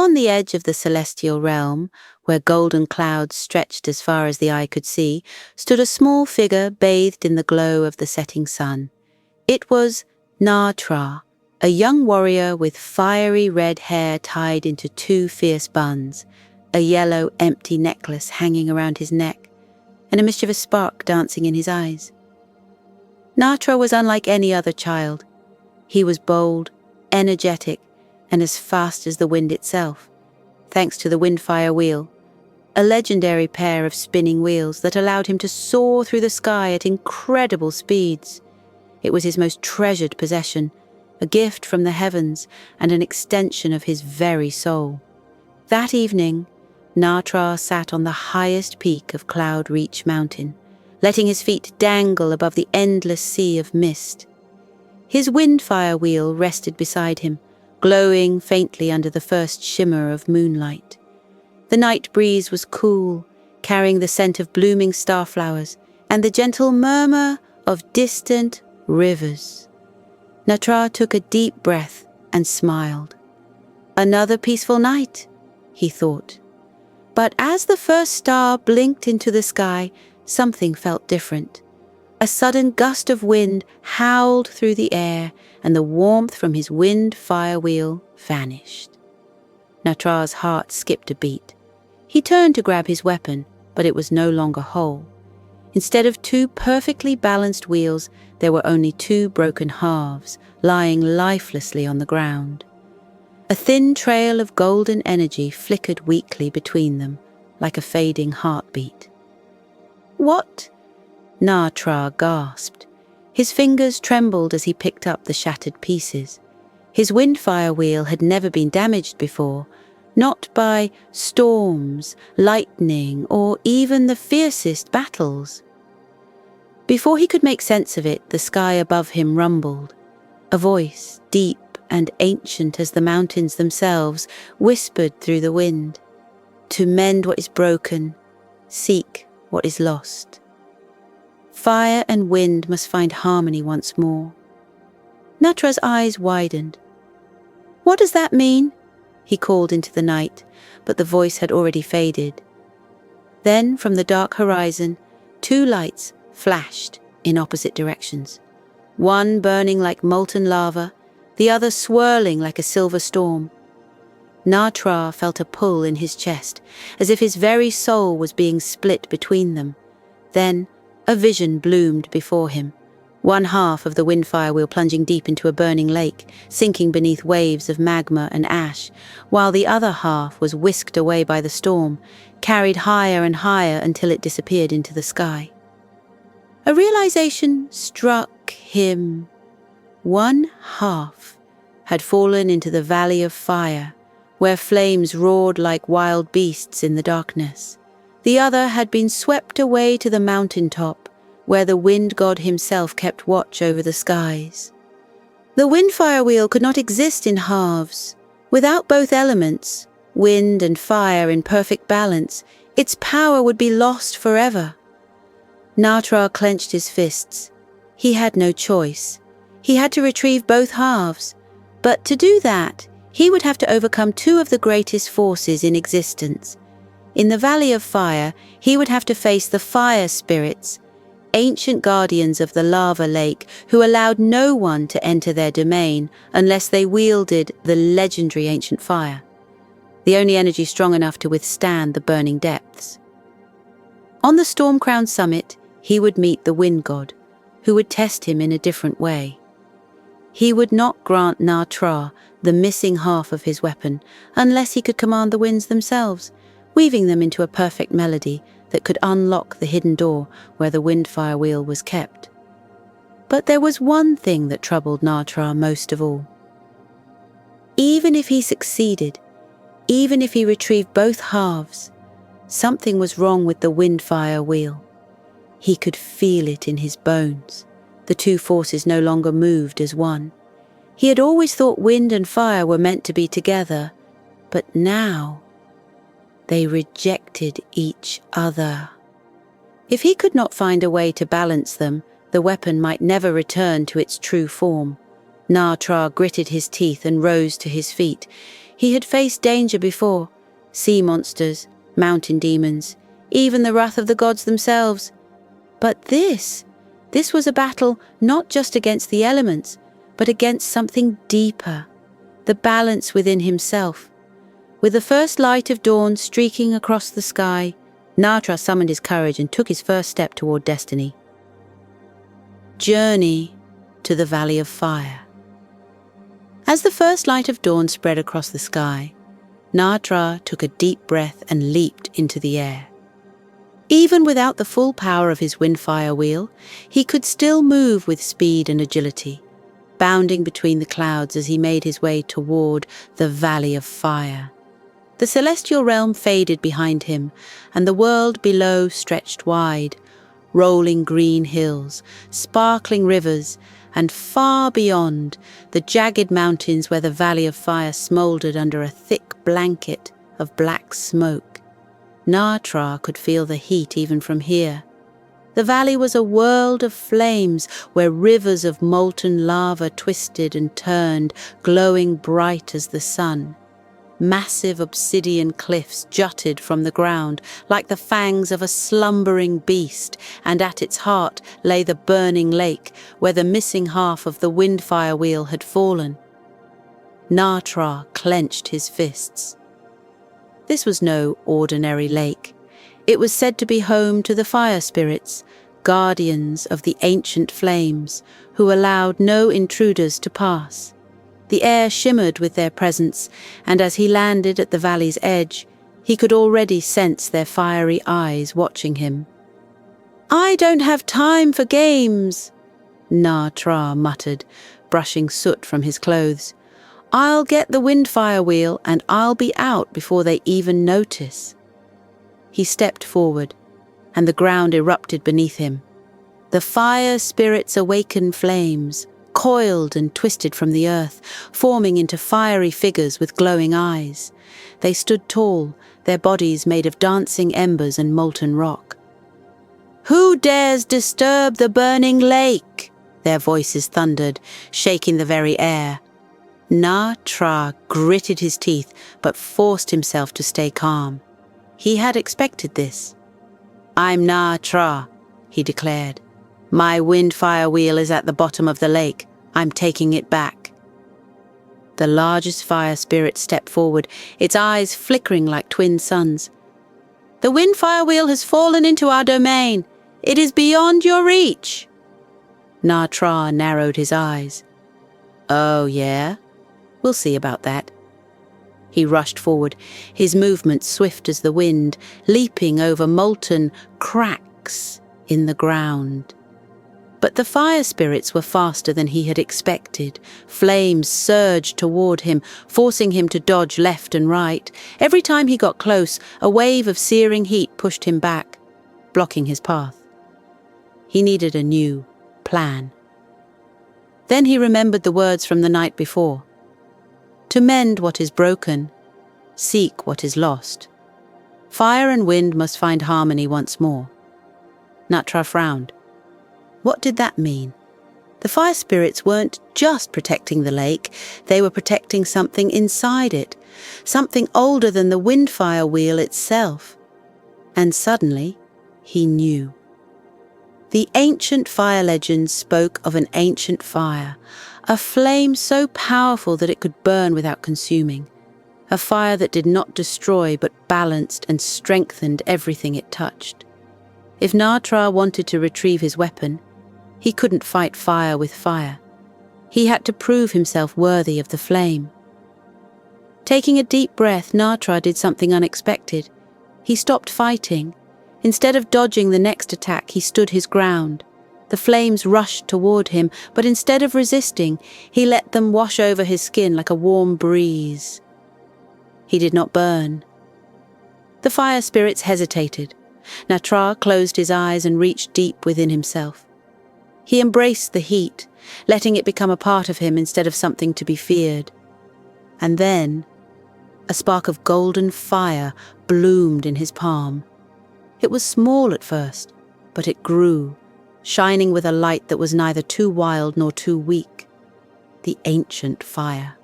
Beyond the edge of the celestial realm, where golden clouds stretched as far as the eye could see, stood a small figure bathed in the glow of the setting sun. It was Na-Tra, a young warrior with fiery red hair tied into 2 fierce buns, a yellow empty necklace hanging around his neck, and a mischievous spark dancing in his eyes. Na-Tra was unlike any other child. He was bold, energetic, and as fast as the wind itself, thanks to the Windfire Wheel, a legendary pair of spinning wheels that allowed him to soar through the sky at incredible speeds. It was his most treasured possession, a gift from the heavens and an extension of his very soul. That evening, Na-Tra sat on the highest peak of Cloud Reach Mountain, letting his feet dangle above the endless sea of mist. His Windfire Wheel rested beside him, glowing faintly under the first shimmer of moonlight. The night breeze was cool, carrying the scent of blooming starflowers and the gentle murmur of distant rivers. Na-Tra took a deep breath and smiled. Another peaceful night, he thought. But as the first star blinked into the sky, something felt different. A sudden gust of wind howled through the air, and the warmth from his Windfire Wheel vanished. Na-Tra's heart skipped a beat. He turned to grab his weapon, but it was no longer whole. Instead of 2 perfectly balanced wheels, there were only 2 broken halves, lying lifelessly on the ground. A thin trail of golden energy flickered weakly between them, like a fading heartbeat. "What?" Na-Tra gasped. His fingers trembled as he picked up the shattered pieces. His Windfire Wheel had never been damaged before, not by storms, lightning, or even the fiercest battles. Before he could make sense of it, the sky above him rumbled. A voice, deep and ancient as the mountains themselves, whispered through the wind. "To mend what is broken, seek what is lost. Fire and wind must find harmony once more." Na-Tra's eyes widened. "What does that mean?" he called into the night, but the voice had already faded. Then, from the dark horizon, 2 lights flashed in opposite directions, one burning like molten lava, the other swirling like a silver storm. Na-Tra felt a pull in his chest, as if his very soul was being split between them. Then, a vision bloomed before him. One half of the Windfire Wheel plunging deep into a burning lake, sinking beneath waves of magma and ash, while the other half was whisked away by the storm, carried higher and higher until it disappeared into the sky. A realization struck him. One half had fallen into the Valley of Fire, where flames roared like wild beasts in the darkness. The other had been swept away to the mountaintop, where the wind god himself kept watch over the skies. The Windfire Wheel could not exist in halves. Without both elements, wind and fire in perfect balance, its power would be lost forever. Na-Tra clenched his fists. He had no choice. He had to retrieve both halves. But to do that, he would have to overcome 2 of the greatest forces in existence. In the Valley of Fire, he would have to face the fire spirits, ancient guardians of the lava lake who allowed no one to enter their domain unless they wielded the legendary ancient fire, the only energy strong enough to withstand the burning depths. On the storm-crowned summit, he would meet the wind god, who would test him in a different way. He would not grant Na-Tra the missing half of his weapon unless he could command the winds themselves, weaving them into a perfect melody that could unlock the hidden door where the Windfire Wheel was kept. But there was one thing that troubled Na-Tra most of all. Even if he succeeded, even if he retrieved both halves, something was wrong with the Windfire Wheel. He could feel it in his bones. The 2 forces no longer moved as one. He had always thought wind and fire were meant to be together, but now they rejected each other. If he could not find a way to balance them, the weapon might never return to its true form. Na-Tra gritted his teeth and rose to his feet. He had faced danger before, sea monsters, mountain demons, even the wrath of the gods themselves. But this was a battle not just against the elements, but against something deeper, the balance within himself. With the first light of dawn streaking across the sky, Natra summoned his courage and took his first step toward destiny. Journey to the Valley of Fire. As the first light of dawn spread across the sky, Natra took a deep breath and leaped into the air. Even without the full power of his windfire wheel, he could still move with speed and agility, bounding between the clouds as he made his way toward the Valley of Fire. The celestial realm faded behind him, and the world below stretched wide, rolling green hills, sparkling rivers, and far beyond, the jagged mountains where the Valley of Fire smoldered under a thick blanket of black smoke. Natra could feel the heat even from here. The valley was a world of flames where rivers of molten lava twisted and turned, glowing bright as the sun. Massive obsidian cliffs jutted from the ground like the fangs of a slumbering beast, and at its heart lay the burning lake where the missing half of the windfire wheel had fallen. Natra clenched his fists. This was no ordinary lake. It was said to be home to the fire spirits, guardians of the ancient flames, who allowed no intruders to pass. The air shimmered with their presence, and as he landed at the valley's edge, he could already sense their fiery eyes watching him. "I don't have time for games," Natra muttered, brushing soot from his clothes. "I'll get the windfire wheel and I'll be out before they even notice." He stepped forward, and the ground erupted beneath him. The fire spirits awakened flames, coiled and twisted from the earth, forming into fiery figures with glowing eyes. They stood tall, their bodies made of dancing embers and molten rock. "Who dares disturb the burning lake?" their voices thundered, shaking the very air. Natra gritted his teeth, but forced himself to stay calm. He had expected this. "I'm Natra," he declared. "My windfire wheel is at the bottom of the lake. I'm taking it back." The largest fire spirit stepped forward, its eyes flickering like twin suns. "The windfire wheel has fallen into our domain. It is beyond your reach." Natra narrowed his eyes. "Oh, yeah? We'll see about that." He rushed forward, his movements swift as the wind, leaping over molten cracks in the ground. But the fire spirits were faster than he had expected. Flames surged toward him, forcing him to dodge left and right. Every time he got close, a wave of searing heat pushed him back, blocking his path. He needed a new plan. Then he remembered the words from the night before. "To mend what is broken, seek what is lost. Fire and wind must find harmony once more." Natra frowned. What did that mean? The fire spirits weren't just protecting the lake, they were protecting something inside it, something older than the windfire wheel itself. And suddenly, he knew. The ancient fire legends spoke of an ancient fire, a flame so powerful that it could burn without consuming, a fire that did not destroy but balanced and strengthened everything it touched. If Natra wanted to retrieve his weapon, he couldn't fight fire with fire. He had to prove himself worthy of the flame. Taking a deep breath, Natra did something unexpected. He stopped fighting. Instead of dodging the next attack, he stood his ground. The flames rushed toward him, but instead of resisting, he let them wash over his skin like a warm breeze. He did not burn. The fire spirits hesitated. Natra closed his eyes and reached deep within himself. He embraced the heat, letting it become a part of him instead of something to be feared. And then, a spark of golden fire bloomed in his palm. It was small at first, but it grew, shining with a light that was neither too wild nor too weak. The ancient fire.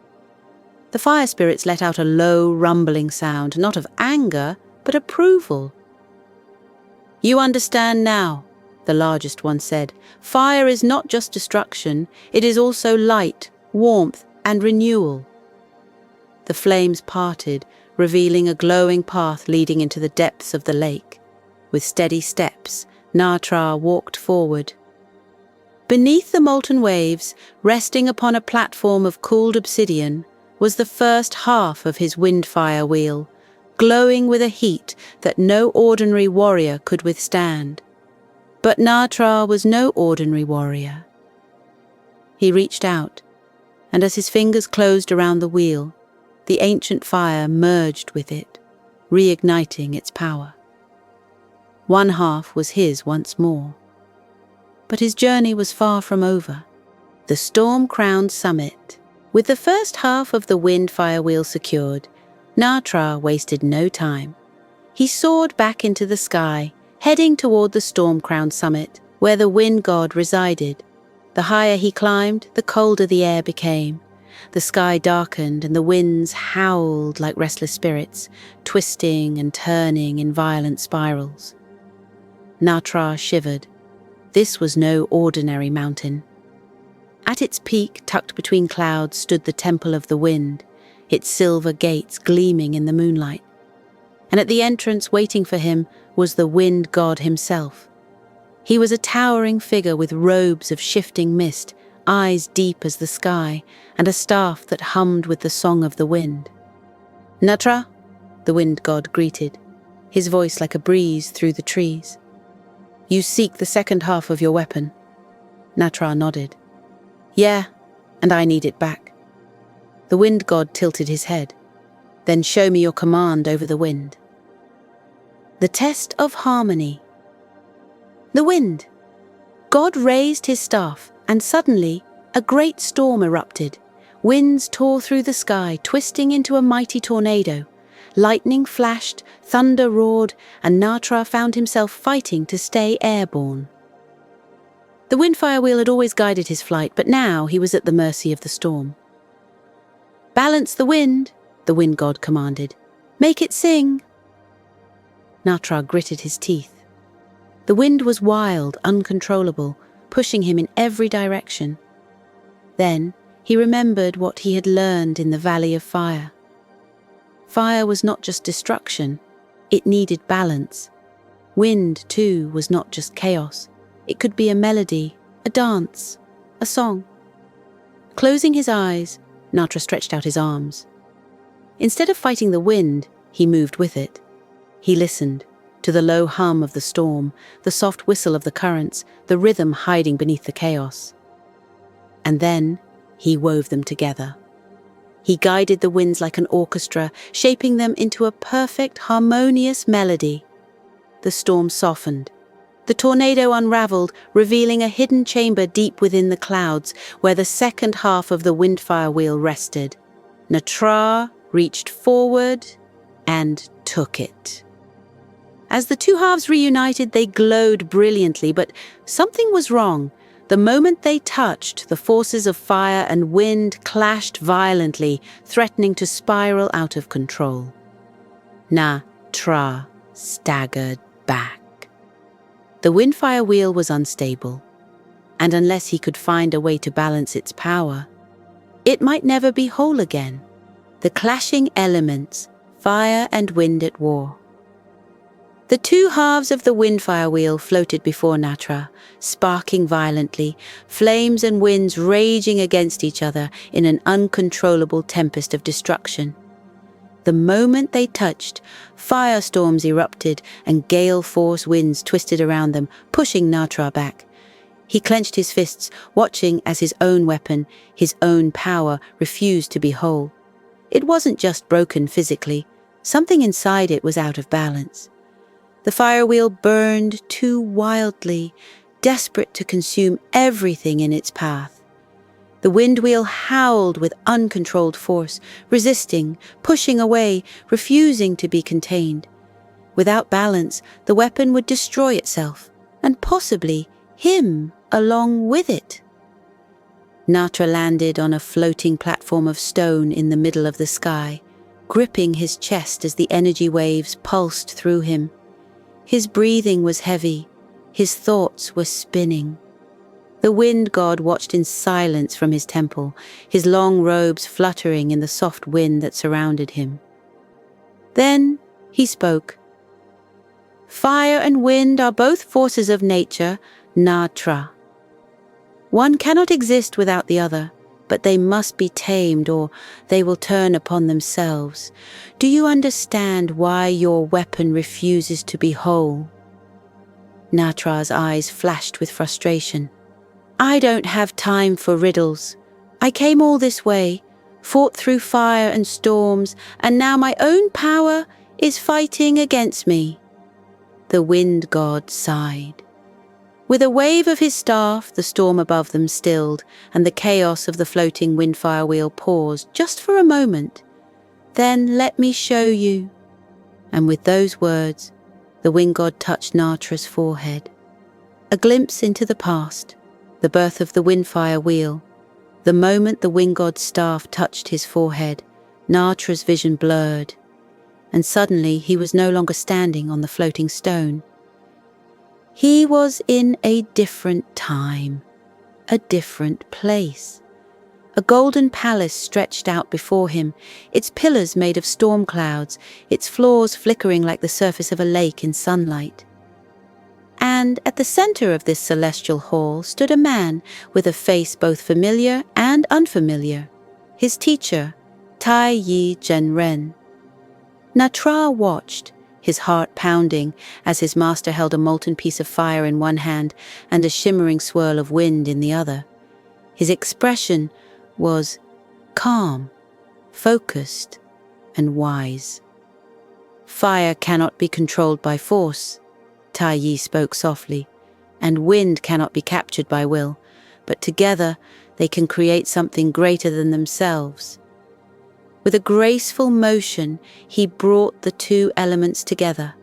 The fire spirits let out a low, rumbling sound, not of anger, but approval. "You understand now," the largest one said. "Fire is not just destruction, it is also light, warmth, and renewal." The flames parted, revealing a glowing path leading into the depths of the lake. With steady steps, Natra walked forward. Beneath the molten waves, resting upon a platform of cooled obsidian, was the first half of his windfire wheel, glowing with a heat that no ordinary warrior could withstand. But Natra was no ordinary warrior. He reached out, and as his fingers closed around the wheel, the ancient fire merged with it, reigniting its power. One half was his once more. But his journey was far from over. The storm-crowned summit. With the first half of the wind-fire wheel secured, Natra wasted no time. He soared back into the sky, heading toward the storm-crowned summit, where the wind god resided. The higher he climbed, the colder the air became. The sky darkened and the winds howled like restless spirits, twisting and turning in violent spirals. Natra shivered. This was no ordinary mountain. At its peak, tucked between clouds, stood the Temple of the Wind, its silver gates gleaming in the moonlight. And at the entrance, waiting for him, was the wind god himself. He was a towering figure with robes of shifting mist, eyes deep as the sky, and a staff that hummed with the song of the wind. "Natra," the wind god greeted, his voice like a breeze through the trees. "You seek the second half of your weapon." Natra nodded. "Yeah, and I need it back." The wind god tilted his head. "Then show me your command over the wind." The test of harmony. The wind. God raised his staff, and suddenly a great storm erupted. Winds tore through the sky, twisting into a mighty tornado. Lightning flashed, thunder roared, and Natra found himself fighting to stay airborne. The windfire wheel had always guided his flight, but now he was at the mercy of the storm. "Balance the wind," the wind god commanded. "Make it sing." Natra gritted his teeth. The wind was wild, uncontrollable, pushing him in every direction. Then he remembered what he had learned in the Valley of Fire. Fire was not just destruction, it needed balance. Wind, too, was not just chaos. It could be a melody, a dance, a song. Closing his eyes, Natra stretched out his arms. Instead of fighting the wind, he moved with it. He listened to the low hum of the storm, the soft whistle of the currents, the rhythm hiding beneath the chaos. And then he wove them together. He guided the winds like an orchestra, shaping them into a perfect, harmonious melody. The storm softened. The tornado unraveled, revealing a hidden chamber deep within the clouds, where the second half of the windfire wheel rested. Natra reached forward and took it. As the two halves reunited, they glowed brilliantly, but something was wrong. The moment they touched, the forces of fire and wind clashed violently, threatening to spiral out of control. Natra staggered back. The windfire wheel was unstable, and unless he could find a way to balance its power, it might never be whole again. The clashing elements, fire and wind at war. The two halves of the windfire wheel floated before Natra, sparking violently, flames and winds raging against each other in an uncontrollable tempest of destruction. The moment they touched, firestorms erupted and gale-force winds twisted around them, pushing Natra back. He clenched his fists, watching as his own weapon, his own power, refused to be whole. It wasn't just broken physically. Something inside it was out of balance. The fire wheel burned too wildly, desperate to consume everything in its path. The wind wheel howled with uncontrolled force, resisting, pushing away, refusing to be contained. Without balance, the weapon would destroy itself, and possibly him along with it. Natra landed on a floating platform of stone in the middle of the sky, gripping his chest as the energy waves pulsed through him. His breathing was heavy, his thoughts were spinning. The wind god watched in silence from his temple, his long robes fluttering in the soft wind that surrounded him. Then he spoke. "Fire and wind are both forces of nature, Natra. One cannot exist without the other, but they must be tamed or they will turn upon themselves. Do you understand why your weapon refuses to be whole?" Natra's eyes flashed with frustration. "I don't have time for riddles. I came all this way, fought through fire and storms, and now my own power is fighting against me." The wind god sighed. With a wave of his staff, the storm above them stilled, and the chaos of the floating windfire wheel paused just for a moment. "Then let me show you." And with those words, the wind god touched Natra's forehead. A glimpse into the past, the birth of the windfire wheel. The moment the wind god's staff touched his forehead, Natra's vision blurred, and suddenly he was no longer standing on the floating stone. He was in a different time, a different place. A golden palace stretched out before him, its pillars made of storm clouds, its floors flickering like the surface of a lake in sunlight. And at the center of this celestial hall stood a man with a face both familiar and unfamiliar, his teacher, Tai Yi Zhenren. Natra watched, his heart pounding, as his master held a molten piece of fire in one hand and a shimmering swirl of wind in the other. His expression was calm, focused, and wise. "Fire cannot be controlled by force," Tai Yi spoke softly, "and wind cannot be captured by will, but together they can create something greater than themselves." With a graceful motion, he brought the two elements together.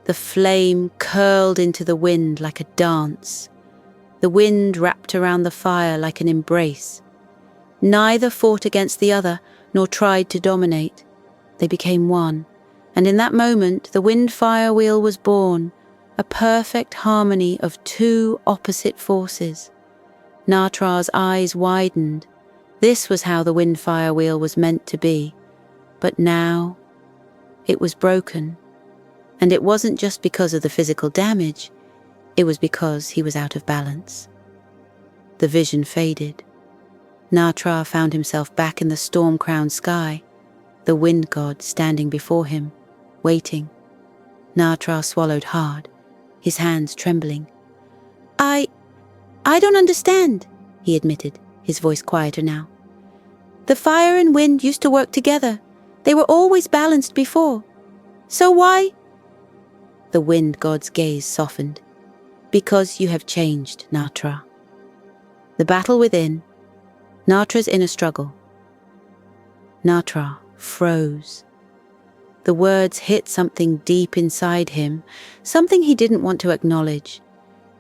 The flame curled into the wind like a dance. The wind wrapped around the fire like an embrace. Neither fought against the other, nor tried to dominate. They became one, and in that moment the wind-fire wheel was born, a perfect harmony of two opposite forces. Natra's eyes widened. This was how the wind-fire wheel was meant to be. But now it was broken. And it wasn't just because of the physical damage, it was because he was out of balance. The vision faded. Natra found himself back in the storm-crowned sky, the wind god standing before him, waiting. Natra swallowed hard, his hands trembling. I don't understand," he admitted, his voice quieter now. "The fire and wind used to work together. They were always balanced before. So why?" The wind god's gaze softened. "Because you have changed, Natra." The battle within, Natra's inner struggle. Natra froze. The words hit something deep inside him, something he didn't want to acknowledge.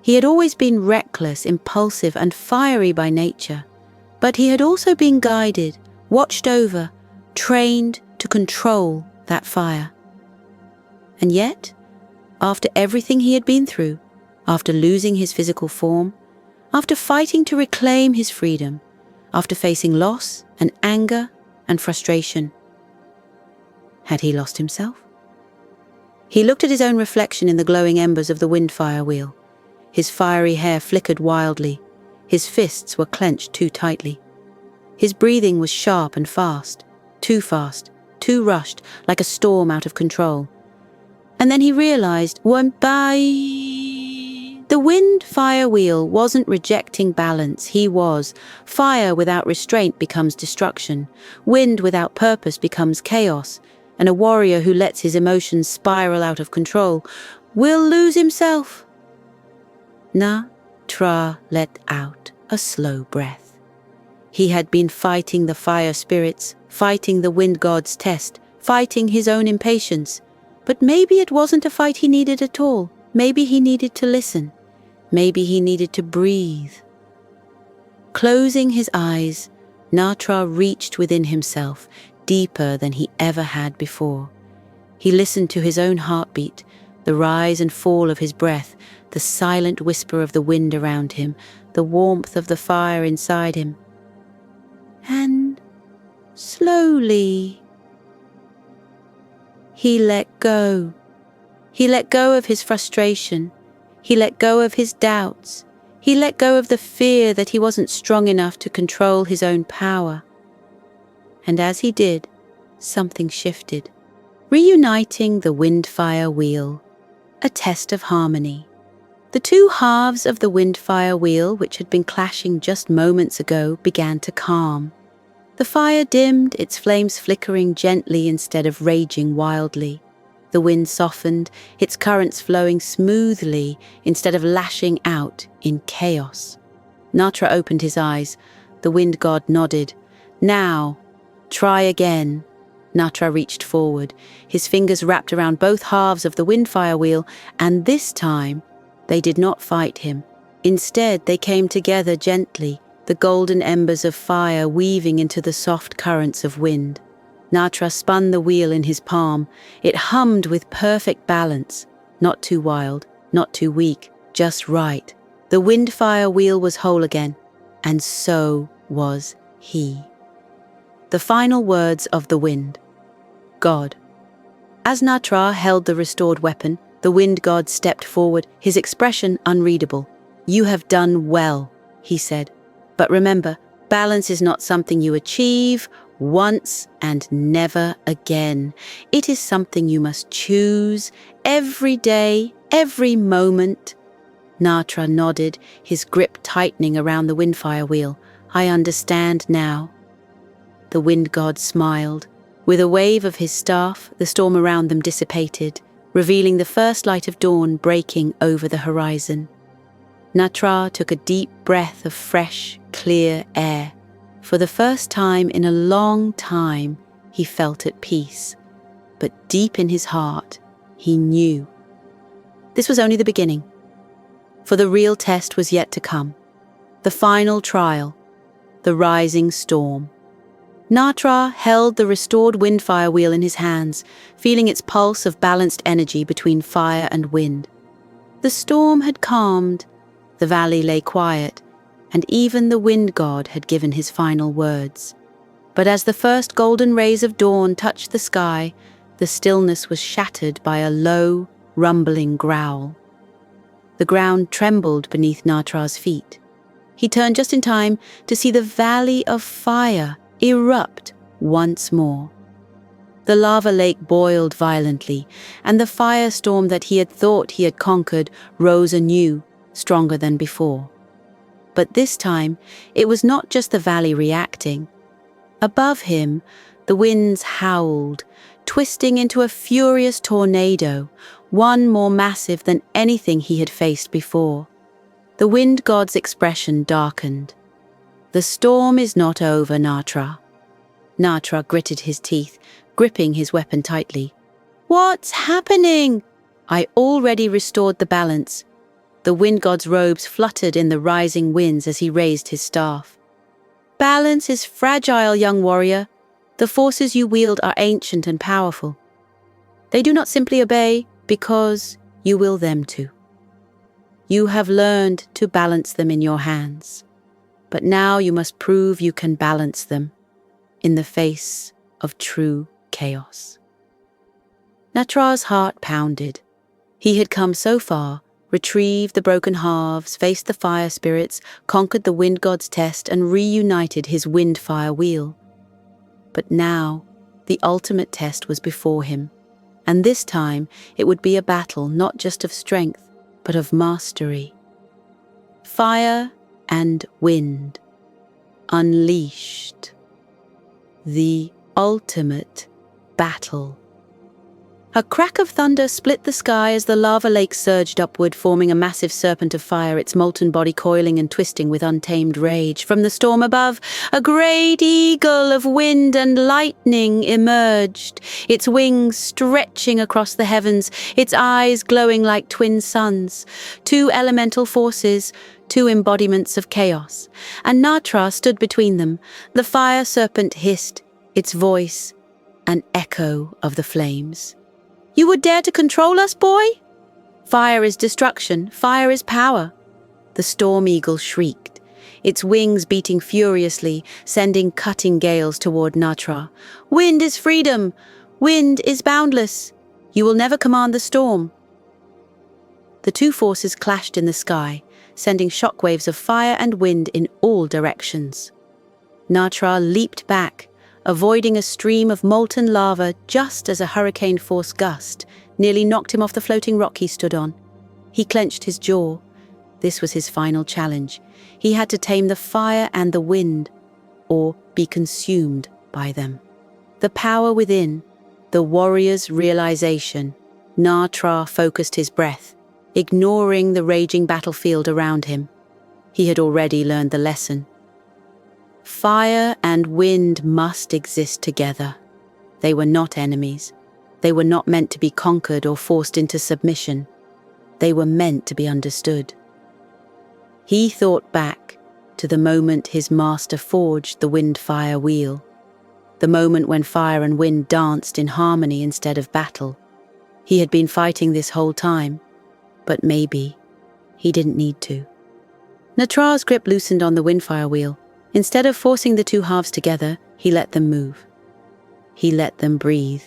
He had always been reckless, impulsive, and fiery by nature, but he had also been guided, watched over, trained to control that fire. And yet, after everything he had been through, after losing his physical form, after fighting to reclaim his freedom, after facing loss and anger and frustration, had he lost himself? He looked at his own reflection in the glowing embers of the windfire wheel. His fiery hair flickered wildly. His fists were clenched too tightly. His breathing was sharp and fast, too rushed, like a storm out of control. And then he realized, the wind-fire wheel wasn't rejecting balance, he was. Fire without restraint becomes destruction. Wind without purpose becomes chaos. And a warrior who lets his emotions spiral out of control will lose himself. Natra let out a slow breath. He had been fighting the fire spirits, fighting the wind god's test, fighting his own impatience. But maybe it wasn't a fight he needed at all. Maybe he needed to listen. Maybe he needed to breathe. Closing his eyes, Natra reached within himself, deeper than he ever had before. He listened to his own heartbeat, the rise and fall of his breath, the silent whisper of the wind around him, the warmth of the fire inside him. And slowly, he let go. He let go of his frustration. He let go of his doubts. He let go of the fear that he wasn't strong enough to control his own power. And as he did, something shifted, reuniting the wind-fire wheel, a test of harmony. The two halves of the wind-fire wheel, which had been clashing just moments ago, began to calm. The fire dimmed, its flames flickering gently instead of raging wildly. The wind softened, its currents flowing smoothly instead of lashing out in chaos. Natra opened his eyes. The wind god nodded. Now, try again. Natra reached forward, his fingers wrapped around both halves of the wind-fire wheel, and this time they did not fight him. Instead, they came together gently, the golden embers of fire weaving into the soft currents of wind. Natra spun the wheel in his palm. It hummed with perfect balance, not too wild, not too weak, just right. The wind-fire wheel was whole again, and so was he. The final words of the wind. God. As Natra held the restored weapon, the wind god stepped forward, his expression unreadable. "You have done well," he said. "But remember, balance is not something you achieve once and never again. It is something you must choose every day, every moment." Natra nodded, his grip tightening around the windfire wheel. "I understand now." The wind god smiled. With a wave of his staff, the storm around them dissipated, revealing the first light of dawn breaking over the horizon. Natra took a deep breath of fresh, clear air. For the first time in a long time, he felt at peace. But deep in his heart, he knew. This was only the beginning. For the real test was yet to come. The final trial, the rising storm. Natra held the restored windfire wheel in his hands, feeling its pulse of balanced energy between fire and wind. The storm had calmed, the valley lay quiet, and even the wind god had given his final words. But as the first golden rays of dawn touched the sky, the stillness was shattered by a low, rumbling growl. The ground trembled beneath Natra's feet. He turned just in time to see the valley of fire erupt once more. The lava lake boiled violently, and the firestorm that he had thought he had conquered rose anew, stronger than before. But this time, it was not just the valley reacting. Above him, the winds howled, twisting into a furious tornado, one more massive than anything he had faced before. The wind god's expression darkened. "The storm is not over, Natra." Natra gritted his teeth, gripping his weapon tightly. "What's happening?" "I already restored the balance." The wind god's robes fluttered in the rising winds as he raised his staff. "Balance is fragile, young warrior. The forces you wield are ancient and powerful. They do not simply obey because you will them to. You have learned to balance them in your hands. But now you must prove you can balance them in the face of true chaos." Natra's heart pounded. He had come so far, retrieved the broken halves, faced the fire spirits, conquered the wind god's test, and reunited his wind-fire wheel. But now, the ultimate test was before him, and this time it would be a battle not just of strength, but of mastery. Fire and wind, unleashed. The ultimate battle. A crack of thunder split the sky as the lava lake surged upward, forming a massive serpent of fire, its molten body coiling and twisting with untamed rage. From the storm above, a great eagle of wind and lightning emerged, its wings stretching across the heavens, its eyes glowing like twin suns. Two elemental forces, two embodiments of chaos, and Natra stood between them. The fire serpent hissed, its voice an echo of the flames. "You would dare to control us, boy? Fire is destruction, fire is power." The storm eagle shrieked, its wings beating furiously, sending cutting gales toward Natra. "Wind is freedom! Wind is boundless! You will never command the storm." The two forces clashed in the sky, sending shockwaves of fire and wind in all directions. Natra leaped back, avoiding a stream of molten lava just as a hurricane-force gust nearly knocked him off the floating rock he stood on. He clenched his jaw. This was his final challenge. He had to tame the fire and the wind, or be consumed by them. The power within, the warrior's realization. Natra focused his breath, ignoring the raging battlefield around him. He had already learned the lesson. Fire and wind must exist together. They were not enemies. They were not meant to be conquered or forced into submission. They were meant to be understood. He thought back to the moment his master forged the wind-fire wheel, the moment when fire and wind danced in harmony instead of battle. He had been fighting this whole time, but maybe he didn't need to. Natra's grip loosened on the wind-fire wheel. Instead of forcing the two halves together, he let them move. He let them breathe.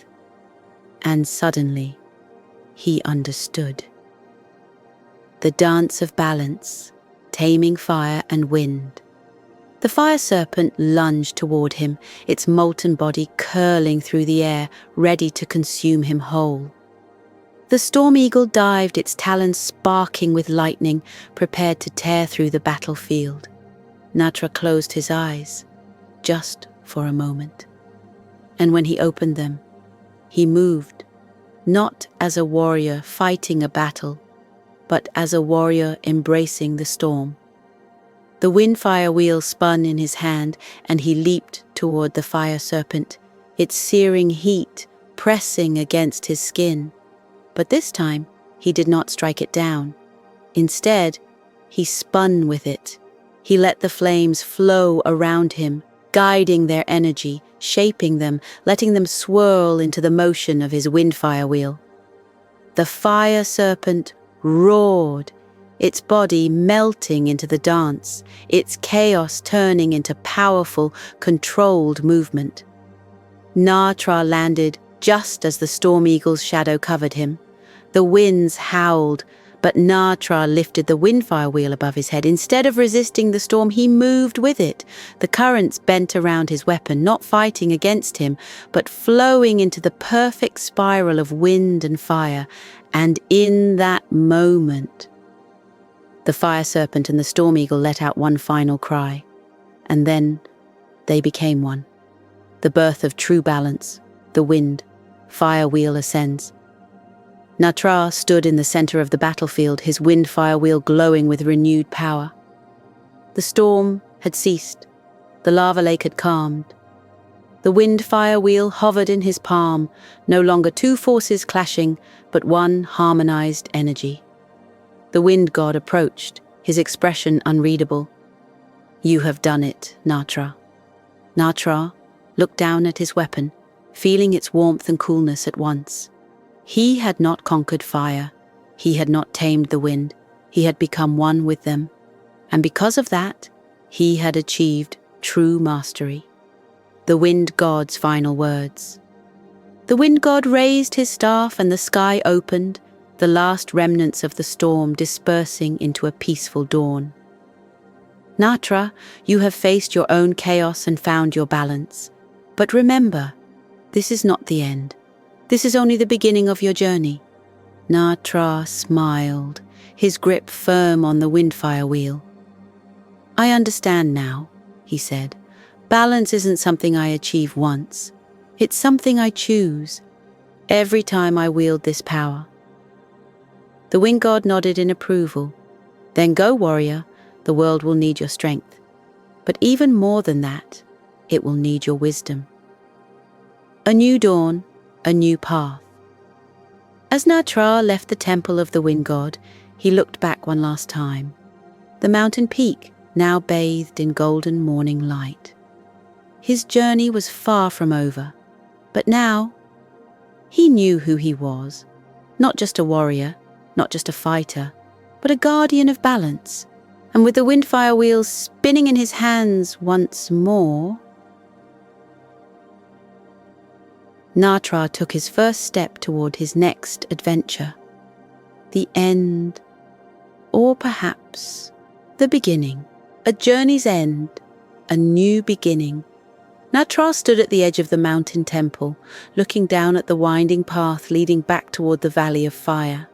And suddenly, he understood. The dance of balance, taming fire and wind. The fire serpent lunged toward him, its molten body curling through the air, ready to consume him whole. The storm eagle dived, its talons sparking with lightning, prepared to tear through the battlefield. Natra closed his eyes, just for a moment. And when he opened them, he moved, not as a warrior fighting a battle, but as a warrior embracing the storm. The wind-fire wheel spun in his hand, and he leaped toward the fire serpent, its searing heat pressing against his skin. But this time, he did not strike it down. Instead, he spun with it. He let the flames flow around him, guiding their energy, shaping them, letting them swirl into the motion of his wind-fire wheel. The fire serpent roared, its body melting into the dance, its chaos turning into powerful, controlled movement. Natra landed just as the storm eagle's shadow covered him. The winds howled, but Natra lifted the wind-fire wheel above his head. Instead of resisting the storm, he moved with it. The currents bent around his weapon, not fighting against him, but flowing into the perfect spiral of wind and fire. And in that moment, the fire serpent and the storm eagle let out one final cry. And then they became one. The birth of true balance. The wind-fire wheel ascends. Natra stood in the center of the battlefield, his wind-fire wheel glowing with renewed power. The storm had ceased. The lava lake had calmed. The wind-fire wheel hovered in his palm, no longer two forces clashing, but one harmonized energy. The wind god approached, his expression unreadable. "You have done it, Natra." Natra looked down at his weapon, feeling its warmth and coolness at once. He had not conquered fire. He had not tamed the wind. He had become one with them. And because of that, he had achieved true mastery. The wind god's final words. The wind god raised his staff and the sky opened, the last remnants of the storm dispersing into a peaceful dawn. Natra, you have faced your own chaos and found your balance. But remember, this is not the end. This is only the beginning of your journey. Natra smiled, his grip firm on the wind-fire wheel. "I understand now," he said. "Balance isn't something I achieve once. It's something I choose, every time I wield this power." The wind god nodded in approval. "Then go, warrior. The world will need your strength. But even more than that, it will need your wisdom." A new dawn, a new path. As Natra left the temple of the wind god, he looked back one last time. the mountain peak now bathed in golden morning light. His journey was far from over, but now he knew who he was. Not just a warrior, not just a fighter, but a guardian of balance. And with the windfire wheels spinning in his hands once more, Natra took his first step toward his next adventure. The end, or perhaps the beginning. A journey's end, a new beginning. Natra stood at the edge of the mountain temple, looking down at the winding path leading back toward the Valley of Fire.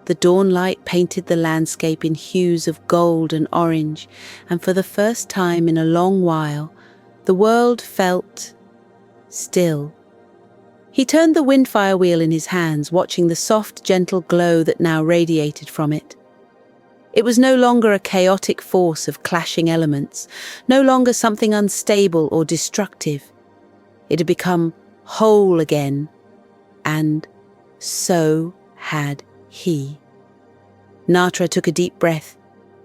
The dawn light painted the landscape in hues of gold and orange, and for the first time in a long while, the world felt still. He turned the windfire wheel in his hands, watching the soft, gentle glow that now radiated from it. It was no longer a chaotic force of clashing elements, no longer something unstable or destructive. It had become whole again, and so had he. Natra took a deep breath,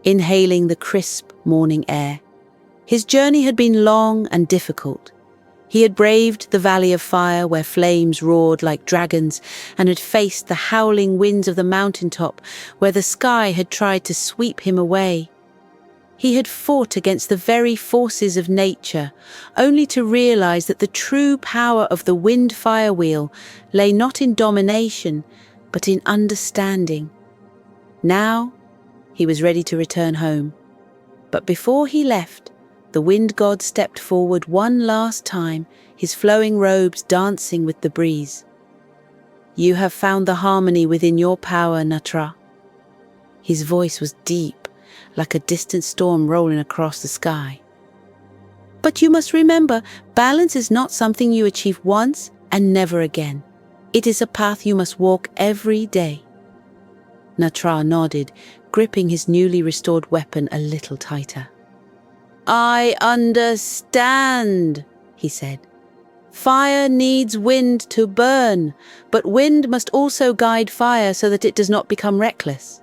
inhaling the crisp morning air. His journey had been long and difficult. He had braved the Valley of Fire where flames roared like dragons and had faced the howling winds of the mountaintop where the sky had tried to sweep him away. He had fought against the very forces of nature, only to realize that the true power of the wind-fire wheel lay not in domination, but in understanding. Now, he was ready to return home. But before he left, the wind god stepped forward one last time, his flowing robes dancing with the breeze. "You have found the harmony within your power, Natra." His voice was deep, like a distant storm rolling across the sky. "But you must remember, balance is not something you achieve once and never again. It is a path you must walk every day." Natra nodded, gripping his newly restored weapon a little tighter. "I understand," he said. "Fire needs wind to burn, but wind must also guide fire so that it does not become reckless."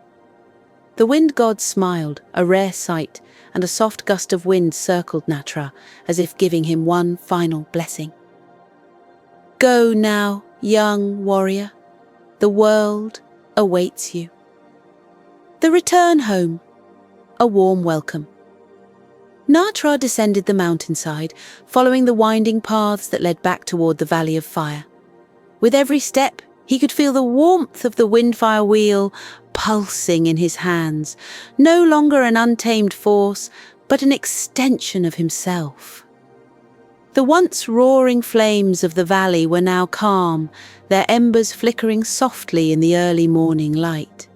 The wind god smiled, a rare sight, and a soft gust of wind circled Natra, as if giving him one final blessing. "Go now, young warrior. The world awaits you." The return home. A warm welcome. Natra descended the mountainside, following the winding paths that led back toward the Valley of Fire. With every step, he could feel the warmth of the windfire wheel pulsing in his hands, no longer an untamed force, but an extension of himself. The once roaring flames of the valley were now calm, their embers flickering softly in the early morning light.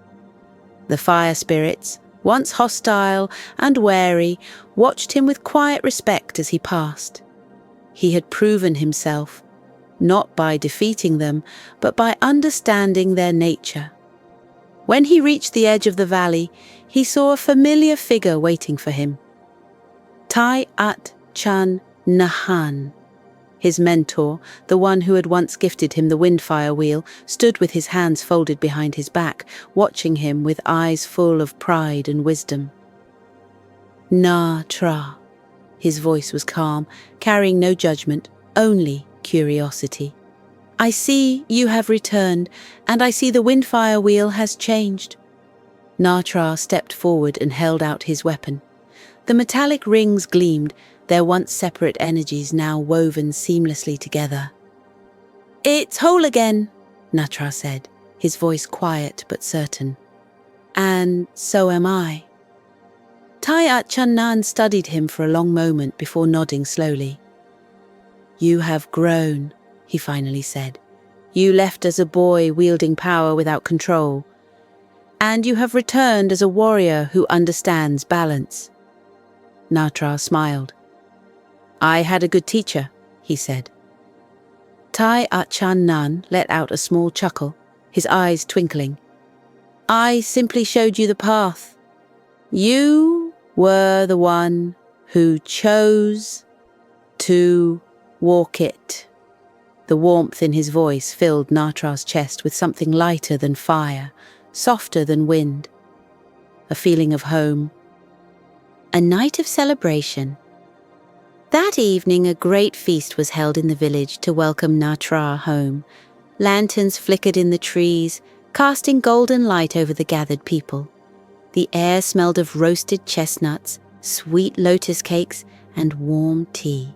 The fire spirits, once hostile and wary, watched him with quiet respect as he passed. He had proven himself, not by defeating them, but by understanding their nature. When he reached the edge of the valley, he saw a familiar figure waiting for him. Tai-At-Chan Nahan. His mentor, the one who had once gifted him the windfire wheel, stood with his hands folded behind his back, watching him with eyes full of pride and wisdom. "Natra." His voice was calm, carrying no judgment, only curiosity. "I see you have returned, and I see the windfire wheel has changed." Natra stepped forward and held out his weapon. The metallic rings gleamed, their once separate energies now woven seamlessly together. "It's whole again," Natra said, his voice quiet but certain. "And so am I." Tai-At-Chan studied him for a long moment before nodding slowly. "You have grown," he finally said. "You left as a boy wielding power without control, and you have returned as a warrior who understands balance." Natra smiled. "I had a good teacher," he said. Tai-At-Chan let out a small chuckle, his eyes twinkling. "I simply showed you the path. You were the one who chose to walk it." The warmth in his voice filled Natra's chest with something lighter than fire, softer than wind. A feeling of home, a night of celebration. That evening, a great feast was held in the village to welcome Natra home. Lanterns flickered in the trees, casting golden light over the gathered people. The air smelled of roasted chestnuts, sweet lotus cakes, and warm tea.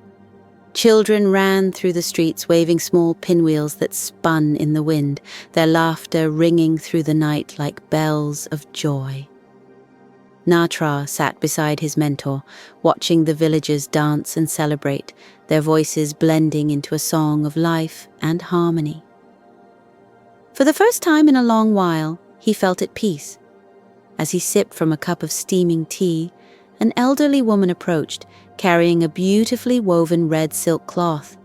Children ran through the streets waving small pinwheels that spun in the wind, their laughter ringing through the night like bells of joy. Natra sat beside his mentor, watching the villagers dance and celebrate, their voices blending into a song of life and harmony. For the first time in a long while, he felt at peace. As he sipped from a cup of steaming tea, an elderly woman approached, carrying a beautifully woven red silk cloth.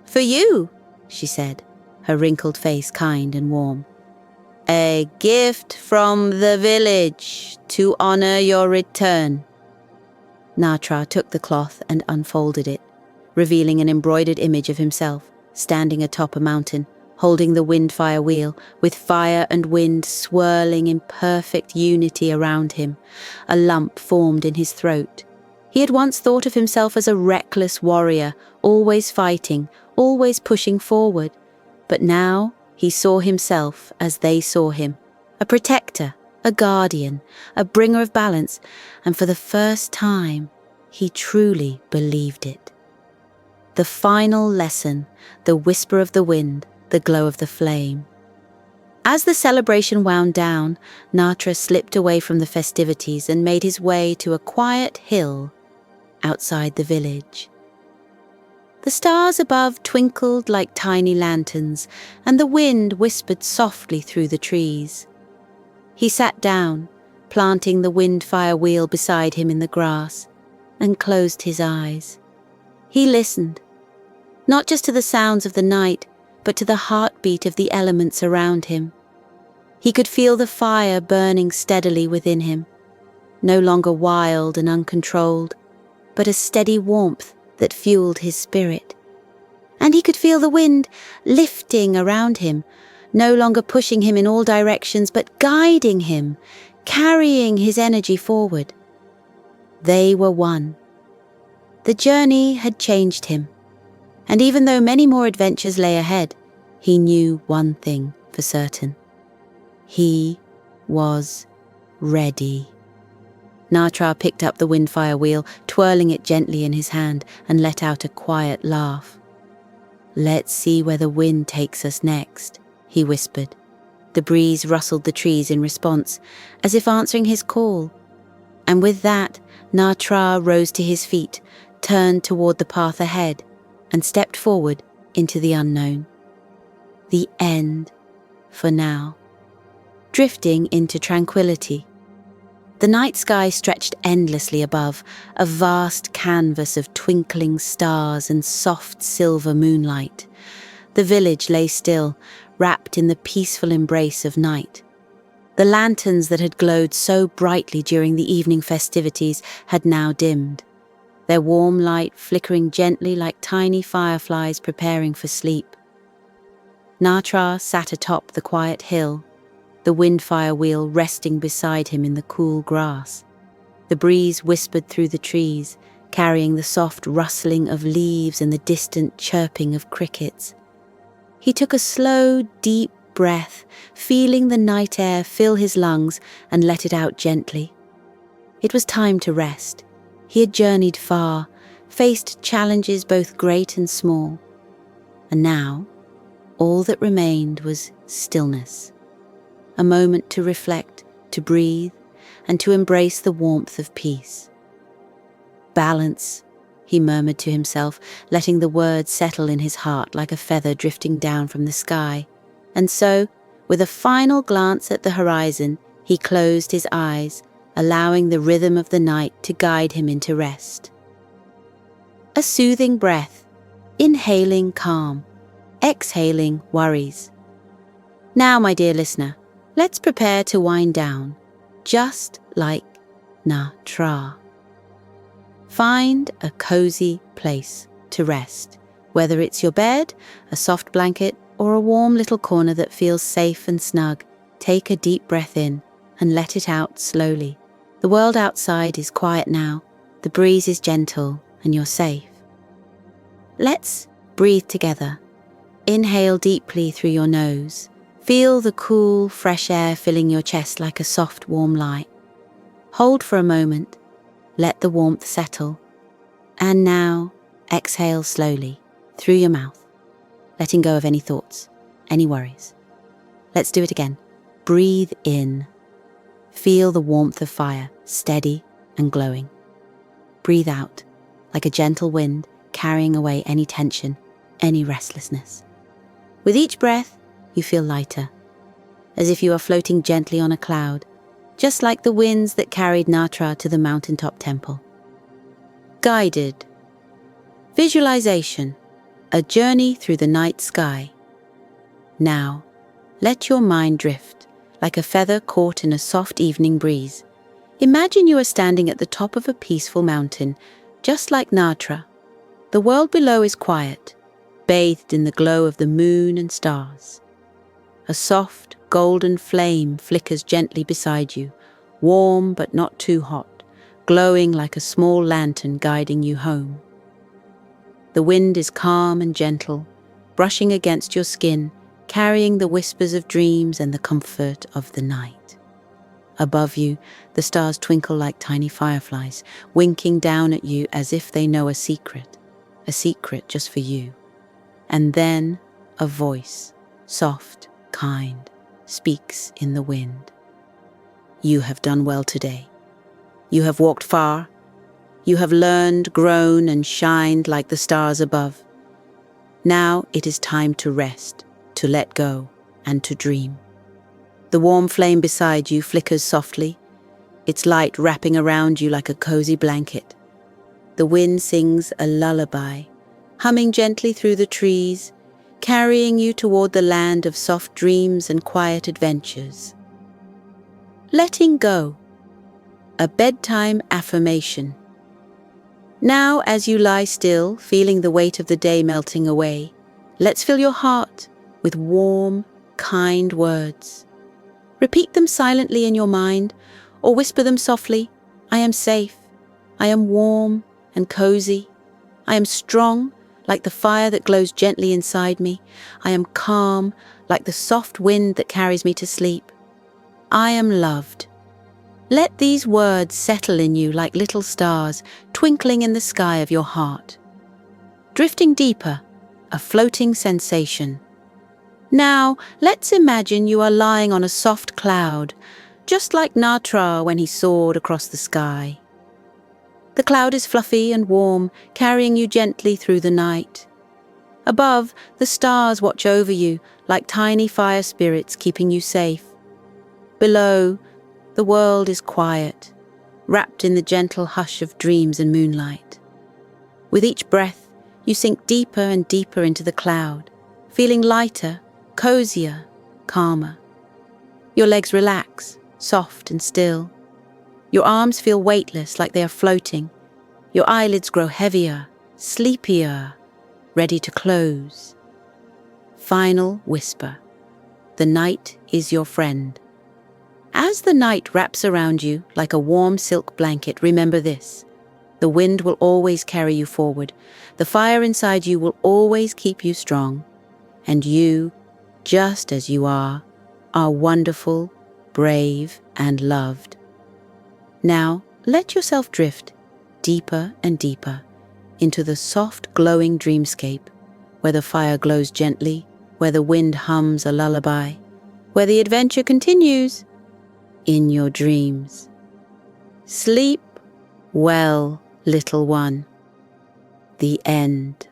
"For you," she said, her wrinkled face kind and warm. "A gift from the village to honor your return." Natra took the cloth and unfolded it, revealing an embroidered image of himself, standing atop a mountain, holding the windfire wheel, with fire and wind swirling in perfect unity around him. A lump formed in his throat. He had once thought of himself as a reckless warrior, always fighting, always pushing forward. But now he saw himself as they saw him, a protector, a guardian, a bringer of balance, and for the first time, he truly believed it. The final lesson, the whisper of the wind, the glow of the flame. As the celebration wound down, Natra slipped away from the festivities and made his way to a quiet hill outside the village. The stars above twinkled like tiny lanterns, and the wind whispered softly through the trees. He sat down, planting the windfire wheel beside him in the grass, and closed his eyes. He listened, not just to the sounds of the night, but to the heartbeat of the elements around him. He could feel the fire burning steadily within him, no longer wild and uncontrolled, but a steady warmth that fueled his spirit. And he could feel the wind lifting around him, no longer pushing him in all directions, but guiding him, carrying his energy forward. They were one. The journey had changed him. And even though many more adventures lay ahead, he knew one thing for certain. He was ready. Natra picked up the windfire wheel, twirling it gently in his hand, and let out a quiet laugh. "Let's see where the wind takes us next," he whispered. The breeze rustled the trees in response, as if answering his call. And with that, Natra rose to his feet, turned toward the path ahead, and stepped forward into the unknown. The end, for now. Drifting into tranquility. The night sky stretched endlessly above, a vast canvas of twinkling stars and soft silver moonlight. The village lay still, wrapped in the peaceful embrace of night. The lanterns that had glowed so brightly during the evening festivities had now dimmed, their warm light flickering gently like tiny fireflies preparing for sleep. Natra sat atop the quiet hill, the windfire wheel resting beside him in the cool grass. The breeze whispered through the trees, carrying the soft rustling of leaves and the distant chirping of crickets. He took a slow, deep breath, feeling the night air fill his lungs, and let it out gently. It was time to rest. He had journeyed far, faced challenges both great and small. And now, all that remained was stillness. A moment to reflect, to breathe, and to embrace the warmth of peace. "Balance," he murmured to himself, letting the words settle in his heart like a feather drifting down from the sky. And so, with a final glance at the horizon, he closed his eyes, allowing the rhythm of the night to guide him into rest. A soothing breath, inhaling calm, exhaling worries. Now, my dear listener, let's prepare to wind down, just like Natra. Find a cozy place to rest, whether it's your bed, a soft blanket, or a warm little corner that feels safe and snug. Take a deep breath in and let it out slowly. The world outside is quiet now, the breeze is gentle, and you're safe. Let's breathe together. Inhale deeply through your nose. Feel the cool, fresh air filling your chest like a soft, warm light. Hold for a moment. Let the warmth settle. And now, exhale slowly, through your mouth, letting go of any thoughts, any worries. Let's do it again. Breathe in. Feel the warmth of fire, steady and glowing. Breathe out, like a gentle wind, carrying away any tension, any restlessness. With each breath, you feel lighter, as if you are floating gently on a cloud, just like the winds that carried Natra to the mountaintop temple. Guided. Visualization. A journey through the night sky. Now, let your mind drift, like a feather caught in a soft evening breeze. Imagine you are standing at the top of a peaceful mountain, just like Natra. The world below is quiet, bathed in the glow of the moon and stars. A soft, golden flame flickers gently beside you, warm but not too hot, glowing like a small lantern guiding you home. The wind is calm and gentle, brushing against your skin, carrying the whispers of dreams and the comfort of the night. Above you, the stars twinkle like tiny fireflies, winking down at you as if they know a secret just for you. And then a voice, soft, kind, speaks in the wind. You have done well today. You have walked far. You have learned, grown, and shined like the stars above. Now it is time to rest, to let go, and to dream. The warm flame beside you flickers softly, its light wrapping around you like a cozy blanket. The wind sings a lullaby, humming gently through the trees, carrying you toward the land of soft dreams and quiet adventures. Letting go. A bedtime affirmation. Now, as you lie still, feeling the weight of the day melting away, let's fill your heart with warm, kind words. Repeat them silently in your mind, or whisper them softly. I am safe. I am warm and cozy. I am strong, like the fire that glows gently inside me. I am calm, like the soft wind that carries me to sleep. I am loved. Let these words settle in you like little stars twinkling in the sky of your heart. Drifting deeper, a floating sensation. Now, let's imagine you are lying on a soft cloud, just like Natra when he soared across the sky. The cloud is fluffy and warm, carrying you gently through the night. Above, the stars watch over you like tiny fire spirits keeping you safe. Below, the world is quiet, wrapped in the gentle hush of dreams and moonlight. With each breath, you sink deeper and deeper into the cloud, feeling lighter, cozier, calmer. Your legs relax, soft and still. Your arms feel weightless, like they are floating. Your eyelids grow heavier, sleepier, ready to close. Final whisper. The night is your friend. As the night wraps around you like a warm silk blanket, remember this. The wind will always carry you forward. The fire inside you will always keep you strong. And you, just as you are wonderful, brave, and loved. Now, let yourself drift deeper and deeper into the soft, glowing dreamscape, where the fire glows gently, where the wind hums a lullaby, where the adventure continues in your dreams. Sleep well, little one. The end.